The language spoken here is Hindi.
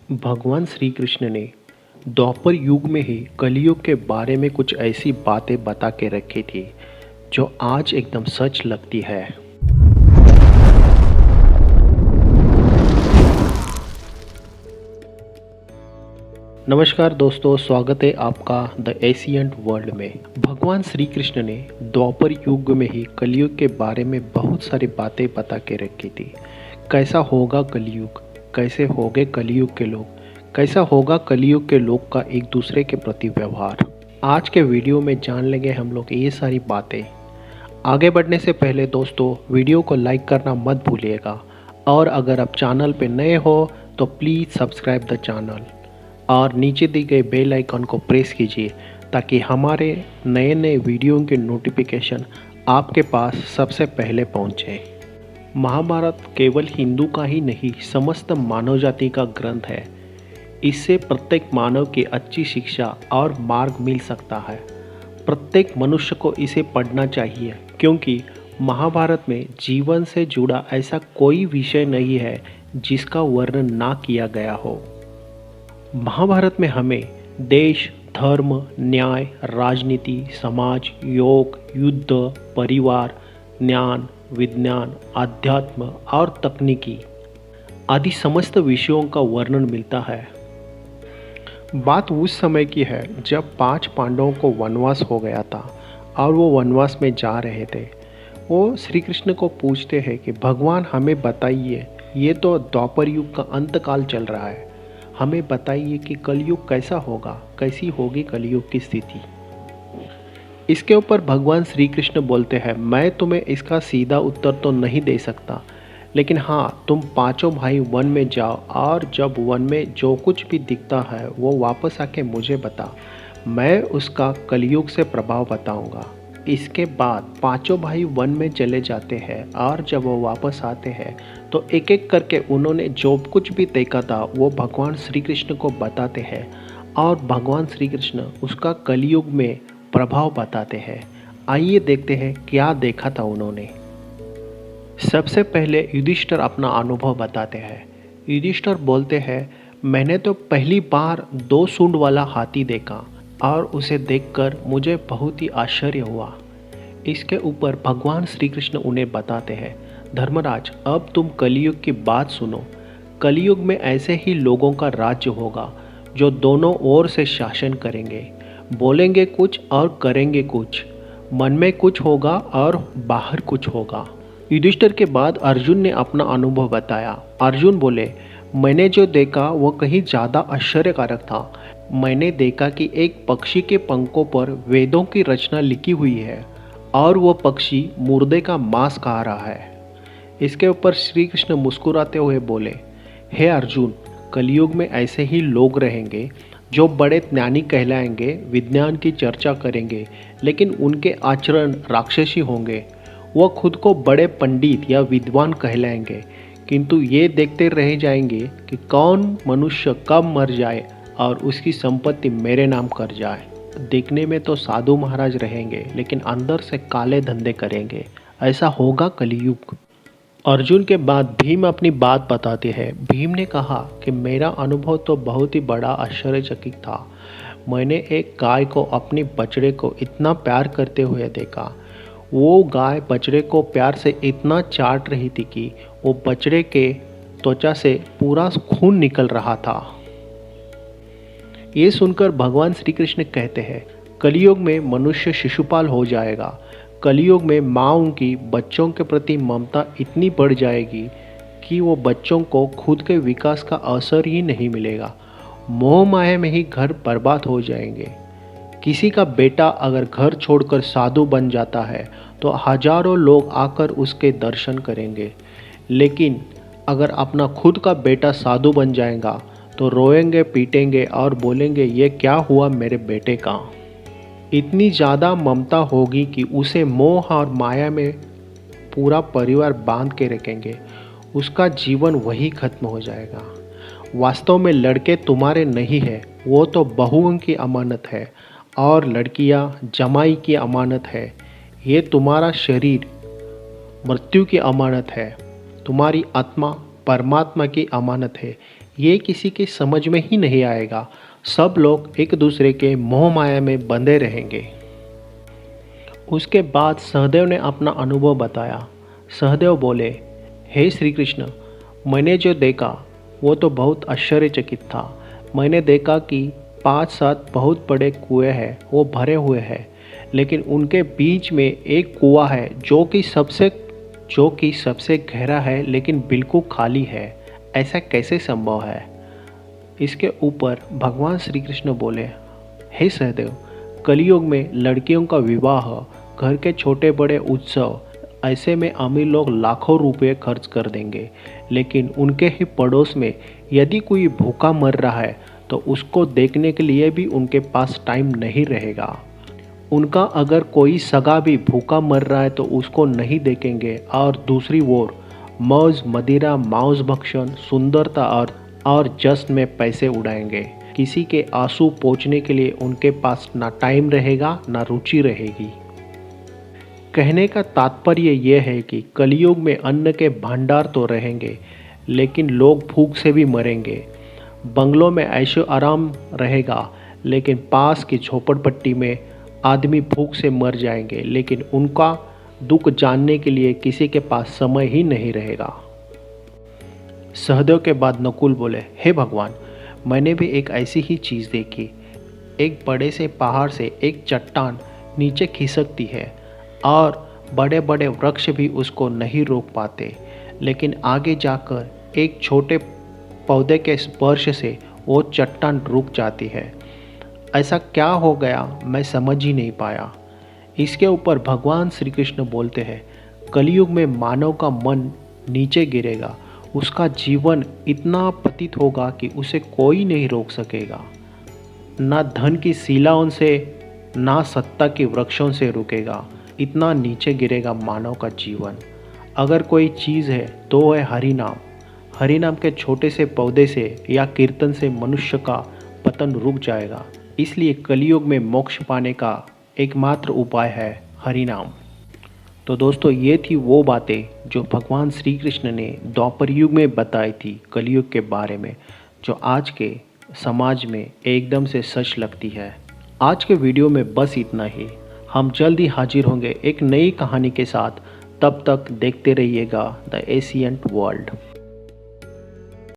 भगवान श्री कृष्ण ने द्वापर युग में ही कलयुग के बारे में कुछ ऐसी बातें बता के रखी थी जो आज एकदम सच लगती है। नमस्कार दोस्तों, स्वागत है आपका द एशियंट वर्ल्ड में। भगवान श्री कृष्ण ने द्वापर युग में ही कलयुग के बारे में बहुत सारी बातें बता के रखी थी। कैसा होगा कलयुग, कैसे होंगे कलयुग के लोग, कैसा होगा कलयुग के लोग का एक दूसरे के प्रति व्यवहार। आज के वीडियो में जान लेंगे हम लोग ये सारी बातें। आगे बढ़ने से पहले दोस्तों वीडियो को लाइक करना मत भूलिएगा, और अगर आप चैनल पे नए हो तो प्लीज़ सब्सक्राइब द चैनल और नीचे दी गई बेल आइकन को प्रेस कीजिए ताकि हमारे नए नए वीडियो के नोटिफिकेशन आपके पास सबसे पहले पहुंचे। महाभारत केवल हिंदू का ही नहीं, समस्त मानव जाति का ग्रंथ है। इससे प्रत्येक मानव की अच्छी शिक्षा और मार्ग मिल सकता है। प्रत्येक मनुष्य को इसे पढ़ना चाहिए, क्योंकि महाभारत में जीवन से जुड़ा ऐसा कोई विषय नहीं है जिसका वर्णन ना किया गया हो। महाभारत में हमें देश, धर्म, न्याय, राजनीति, समाज, योग, युद्ध, परिवार, ज्ञान, विज्ञान, अध्यात्म और तकनीकी आदि समस्त विषयों का वर्णन मिलता है। बात उस समय की है जब 5 पांडवों को वनवास हो गया था और वो वनवास में जा रहे थे। वो श्री कृष्ण को पूछते हैं कि भगवान हमें बताइए, ये तो द्वापर युग का अंत काल चल रहा है, हमें बताइए कि कलयुग कैसा होगा, कैसी होगी कलयुग की स्थिति। इसके ऊपर भगवान श्री कृष्ण बोलते हैं, मैं तुम्हें इसका सीधा उत्तर तो नहीं दे सकता, लेकिन हाँ, तुम पांचों भाई वन में जाओ और जब वन में जो कुछ भी दिखता है वो वापस आके मुझे बता, मैं उसका कलयुग से प्रभाव बताऊंगा। इसके बाद पांचों भाई वन में चले जाते हैं और जब वो वापस आते हैं तो एक एक करके उन्होंने जो कुछ भी देखा था वो भगवान श्री कृष्ण को बताते हैं और भगवान श्री कृष्ण उसका कलयुग में प्रभाव बताते हैं। आइए देखते हैं क्या देखा था उन्होंने। सबसे पहले युधिष्ठिर अपना अनुभव बताते हैं। युधिष्ठिर बोलते हैं, मैंने तो पहली बार 2 सूंड वाला हाथी देखा और उसे देखकर मुझे बहुत ही आश्चर्य हुआ। इसके ऊपर भगवान श्री कृष्ण उन्हें बताते हैं, धर्मराज, अब तुम कलयुग की बात सुनो। कलयुग में ऐसे ही लोगों का राज्य होगा जो दोनों ओर से शासन करेंगे, बोलेंगे कुछ और करेंगे कुछ, मन में कुछ होगा और बाहर कुछ होगा। युधिष्ठिर के बाद अर्जुन ने अपना अनुभव बताया। अर्जुन बोले, मैंने जो देखा वो कहीं ज़्यादा आश्चर्यकारक था। मैंने देखा कि एक पक्षी के पंखों पर वेदों की रचना लिखी हुई है और वो पक्षी मुर्दे का मांस खा रहा है। इसके ऊपर श्री कृष्ण मुस्कुराते हुए बोले, हे अर्जुन, कलयुग में ऐसे ही लोग रहेंगे जो बड़े ज्ञानी कहलाएंगे, विज्ञान की चर्चा करेंगे, लेकिन उनके आचरण राक्षसी होंगे। वह खुद को बड़े पंडित या विद्वान कहलाएंगे, किंतु ये देखते रह जाएंगे कि कौन मनुष्य कब मर जाए और उसकी संपत्ति मेरे नाम कर जाए। देखने में तो साधु महाराज रहेंगे, लेकिन अंदर से काले धंधे करेंगे। ऐसा होगा कलयुग। अर्जुन के बाद भीम अपनी बात बताते हैं। भीम ने कहा कि मेरा अनुभव तो बहुत ही बड़ा आश्चर्यचकित था। मैंने एक गाय को अपनी बछड़े को इतना प्यार करते हुए देखा। वो गाय बछड़े को प्यार से इतना चाट रही थी कि वो बछड़े के त्वचा से पूरा खून निकल रहा था। ये सुनकर भगवान श्री कृष्ण कहते हैं, कलयुग में मनुष्य शिशुपाल हो जाएगा। कलयुग में माँओं की बच्चों के प्रति ममता इतनी बढ़ जाएगी कि वो बच्चों को खुद के विकास का अवसर ही नहीं मिलेगा। मोह माया में ही घर बर्बाद हो जाएंगे। किसी का बेटा अगर घर छोड़कर साधु बन जाता है तो हजारों लोग आकर उसके दर्शन करेंगे, लेकिन अगर अपना खुद का बेटा साधु बन जाएगा तो रोएंगे, पीटेंगे और बोलेंगे, ये क्या हुआ मेरे बेटे का। इतनी ज़्यादा ममता होगी कि उसे मोह और माया में पूरा परिवार बांध के रखेंगे। उसका जीवन वही खत्म हो जाएगा। वास्तव में लड़के तुम्हारे नहीं है, वो तो बहुओं की अमानत है और लड़कियां जमाई की अमानत है। ये तुम्हारा शरीर मृत्यु की अमानत है, तुम्हारी आत्मा परमात्मा की अमानत है। ये किसी के समझ में ही नहीं आएगा। सब लोग एक दूसरे के मोह माया में बंधे रहेंगे। उसके बाद सहदेव ने अपना अनुभव बताया। सहदेव बोले, हे श्री कृष्ण, मैंने जो देखा वो तो बहुत आश्चर्यचकित था। मैंने देखा कि 5-7 बहुत बड़े कुएं हैं, वो भरे हुए हैं, लेकिन उनके बीच में एक कुआं है जो कि सबसे गहरा है लेकिन बिल्कुल खाली है। ऐसा कैसे संभव है? इसके ऊपर भगवान श्री कृष्ण बोले, हे सहदेव, कलयुग में लड़कियों का विवाह, घर के छोटे बड़े उत्सव, ऐसे में अमीर लोग लाखों रुपए खर्च कर देंगे, लेकिन उनके ही पड़ोस में यदि कोई भूखा मर रहा है तो उसको देखने के लिए भी उनके पास टाइम नहीं रहेगा। उनका अगर कोई सगा भी भूखा मर रहा है तो उसको नहीं देखेंगे और दूसरी ओर मौज मदिरा, मांस भक्षण, सुंदरता और जश्न में पैसे उड़ाएंगे। किसी के आंसू पोंछने के लिए उनके पास ना टाइम रहेगा ना रुचि रहेगी। कहने का तात्पर्य यह है कि कलयुग में अन्न के भंडार तो रहेंगे, लेकिन लोग भूख से भी मरेंगे। बंगलों में ऐशो आराम रहेगा, लेकिन पास की झोपड़पट्टी में आदमी भूख से मर जाएंगे, लेकिन उनका दुख जानने के लिए किसी के पास समय ही नहीं रहेगा। सहदेव के बाद नकुल बोले, हे भगवान, मैंने भी एक ऐसी ही चीज़ देखी। एक बड़े से पहाड़ से एक चट्टान नीचे खिसकती है और बड़े बड़े वृक्ष भी उसको नहीं रोक पाते, लेकिन आगे जाकर एक छोटे पौधे के स्पर्श से वो चट्टान रुक जाती है। ऐसा क्या हो गया, मैं समझ ही नहीं पाया। इसके ऊपर भगवान श्री कृष्ण बोलते हैं, कलयुग में मानव का मन नीचे गिरेगा, उसका जीवन इतना पतित होगा कि उसे कोई नहीं रोक सकेगा। ना धन की शिलाओं से, ना सत्ता के वृक्षों से रुकेगा। इतना नीचे गिरेगा मानव का जीवन। अगर कोई चीज़ है तो है हरि नाम। हरि नाम के छोटे से पौधे से या कीर्तन से मनुष्य का पतन रुक जाएगा। इसलिए कलयुग में मोक्ष पाने का एकमात्र उपाय है हरि नाम। तो दोस्तों, ये थी वो बातें जो भगवान श्री कृष्ण ने द्वापर युग में बताई थी कलयुग के बारे में, जो आज के समाज में एकदम से सच लगती है। आज के वीडियो में बस इतना ही। हम जल्द ही हाजिर होंगे एक नई कहानी के साथ। तब तक देखते रहिएगा द एशियंट वर्ल्ड।